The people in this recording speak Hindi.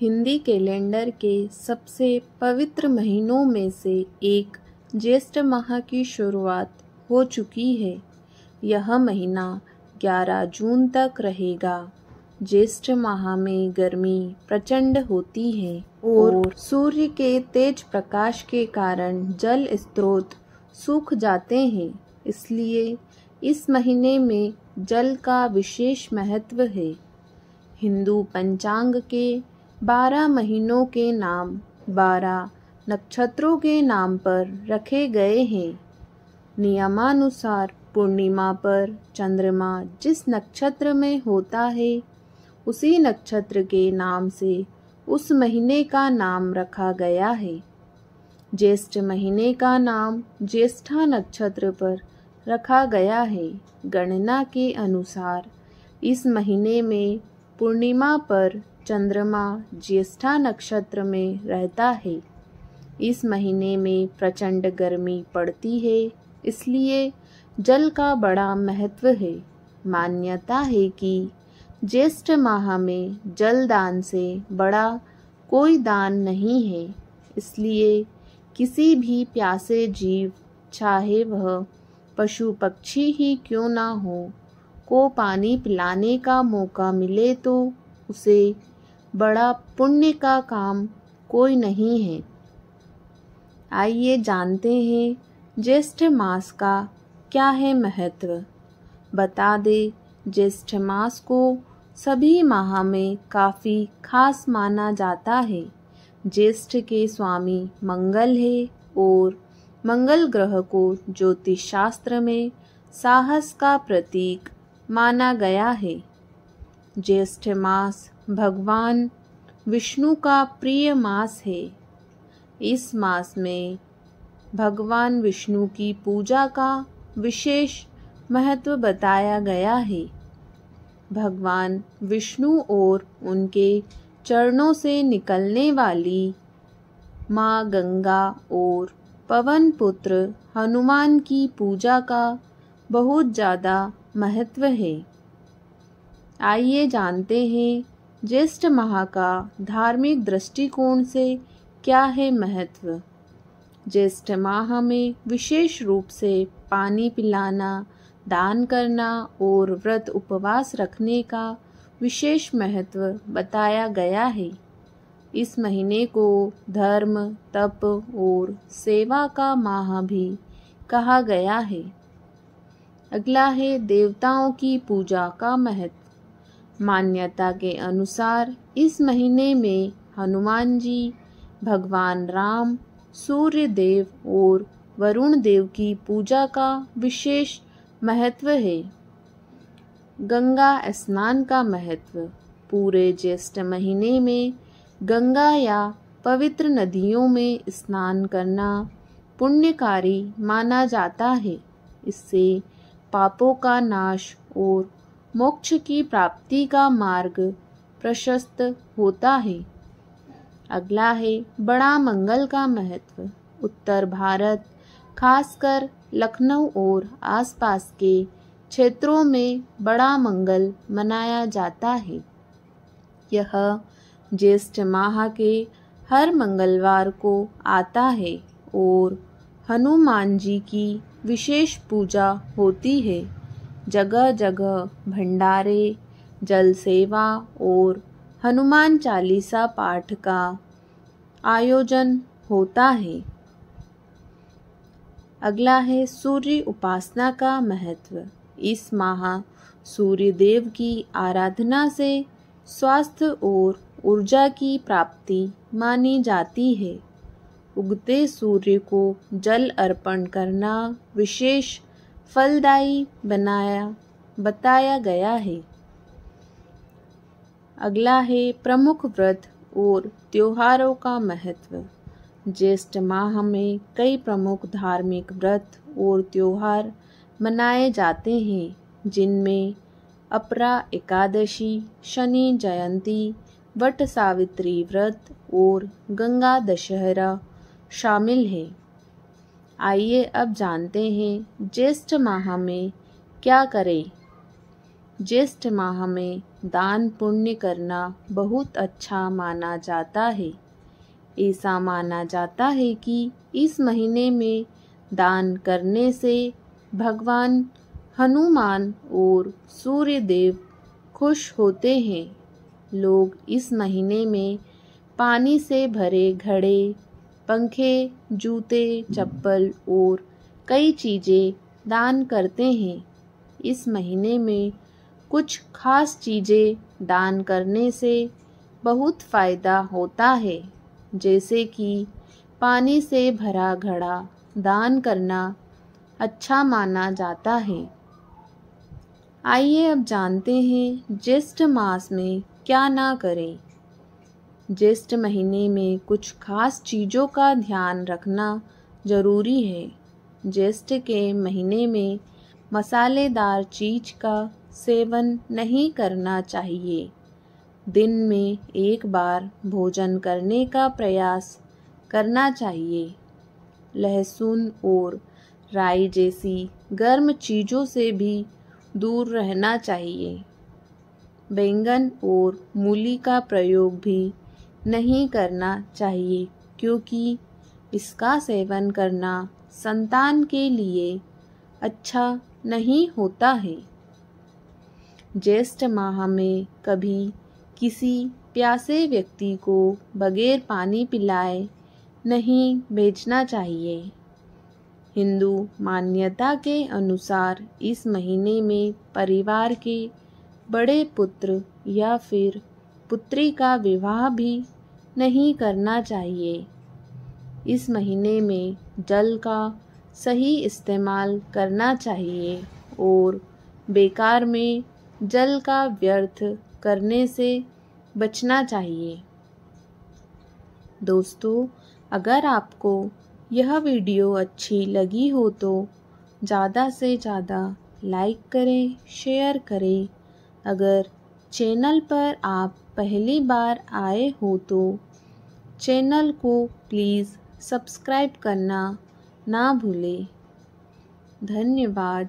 हिंदी कैलेंडर के सबसे पवित्र महीनों में से एक ज्येष्ठ माह की शुरुआत हो चुकी है। यह महीना 11 जून तक रहेगा। ज्येष्ठ माह में गर्मी प्रचंड होती है और सूर्य के तेज प्रकाश के कारण जल स्रोत सूख जाते हैं। इसलिए इस महीने में जल का विशेष महत्व है। हिंदू पंचांग के 12 महीनों के नाम 12 नक्षत्रों के नाम पर रखे गए हैं। नियमानुसार पूर्णिमा पर चंद्रमा जिस नक्षत्र में होता है उसी नक्षत्र के नाम से उस महीने का नाम रखा गया है। ज्येष्ठ महीने का नाम ज्येष्ठा नक्षत्र पर रखा गया है। गणना के अनुसार इस महीने में पूर्णिमा पर चंद्रमा ज्येष्ठा नक्षत्र में रहता है। इस महीने में प्रचंड गर्मी पड़ती है, इसलिए जल का बड़ा महत्व है। मान्यता है कि ज्येष्ठ माह में जल दान से बड़ा कोई दान नहीं है। इसलिए किसी भी प्यासे जीव, चाहे वह पशु पक्षी ही क्यों ना हो, को पानी पिलाने का मौका मिले तो उसे बड़ा पुण्य का काम कोई नहीं है। आइए जानते हैं ज्येष्ठ मास का क्या है महत्व। बता दे, ज्येष्ठ मास को सभी माह में काफ़ी खास माना जाता है। ज्येष्ठ के स्वामी मंगल है और मंगल ग्रह को ज्योतिष शास्त्र में साहस का प्रतीक माना गया है। ज्येष्ठ मास भगवान विष्णु का प्रिय मास है। इस मास में भगवान विष्णु की पूजा का विशेष महत्व बताया गया है। भगवान विष्णु और उनके चरणों से निकलने वाली माँ गंगा और पवन पुत्र हनुमान की पूजा का बहुत ज़्यादा महत्व है। आइए जानते हैं ज्येष्ठ माह का धार्मिक दृष्टिकोण से क्या है महत्व। ज्येष्ठ माह में विशेष रूप से पानी पिलाना, दान करना और व्रत उपवास रखने का विशेष महत्व बताया गया है। इस महीने को धर्म, तप और सेवा का माह भी कहा गया है। अगला है देवताओं की पूजा का महत्व। मान्यता के अनुसार इस महीने में हनुमान जी, भगवान राम, सूर्य देव और वरुण देव की पूजा का विशेष महत्व है। गंगा स्नान का महत्व। पूरे ज्येष्ठ महीने में गंगा या पवित्र नदियों में स्नान करना पुण्यकारी माना जाता है। इससे पापों का नाश और मोक्ष की प्राप्ति का मार्ग प्रशस्त होता है। अगला है बड़ा मंगल का महत्व। उत्तर भारत, खासकर लखनऊ और आसपास के क्षेत्रों में बड़ा मंगल मनाया जाता है। यह ज्येष्ठ माह के हर मंगलवार को आता है और हनुमान जी की विशेष पूजा होती है। जगह जगह भंडारे, जल सेवा और हनुमान चालीसा पाठ का आयोजन होता है। अगला है सूर्य उपासना का महत्व। इस माह सूर्य देव की आराधना से स्वास्थ्य और ऊर्जा की प्राप्ति मानी जाती है। उगते सूर्य को जल अर्पण करना विशेष फलदायी बताया गया है। अगला है प्रमुख व्रत और त्योहारों का महत्व। ज्येष्ठ माह में कई प्रमुख धार्मिक व्रत और त्योहार मनाए जाते हैं, जिनमें अपरा एकादशी, शनि जयंती, वट सावित्री व्रत और गंगा दशहरा शामिल है। आइए अब जानते हैं ज्येष्ठ माह में क्या करें। ज्येष्ठ माह में दान पुण्य करना बहुत अच्छा माना जाता है। ऐसा माना जाता है कि इस महीने में दान करने से भगवान हनुमान और सूर्य देव खुश होते हैं। लोग इस महीने में पानी से भरे घड़े, पंखे, जूते, चप्पल और कई चीज़ें दान करते हैं। इस महीने में कुछ खास चीज़ें दान करने से बहुत फ़ायदा होता है, जैसे कि पानी से भरा घड़ा दान करना अच्छा माना जाता है। आइए अब जानते हैं ज्येष्ठ मास में क्या ना करें। ज्येष्ठ महीने में कुछ खास चीज़ों का ध्यान रखना ज़रूरी है। ज्येष्ठ के महीने में मसालेदार चीज़ का सेवन नहीं करना चाहिए। दिन में एक बार भोजन करने का प्रयास करना चाहिए। लहसुन और राई जैसी गर्म चीज़ों से भी दूर रहना चाहिए। बैंगन और मूली का प्रयोग भी नहीं करना चाहिए, क्योंकि इसका सेवन करना संतान के लिए अच्छा नहीं होता है। ज्येष्ठ माह में कभी किसी प्यासे व्यक्ति को बगैर पानी पिलाए नहीं भेजना चाहिए। हिंदू मान्यता के अनुसार इस महीने में परिवार के बड़े पुत्र या फिर पुत्री का विवाह भी नहीं करना चाहिए। इस महीने में जल का सही इस्तेमाल करना चाहिए और बेकार में जल का व्यर्थ करने से बचना चाहिए। दोस्तों, अगर आपको यह वीडियो अच्छी लगी हो तो ज़्यादा से ज़्यादा लाइक करें, शेयर करें। अगर चैनल पर आप पहली बार आए हो तो चैनल को प्लीज़ सब्सक्राइब करना ना भूलें। धन्यवाद।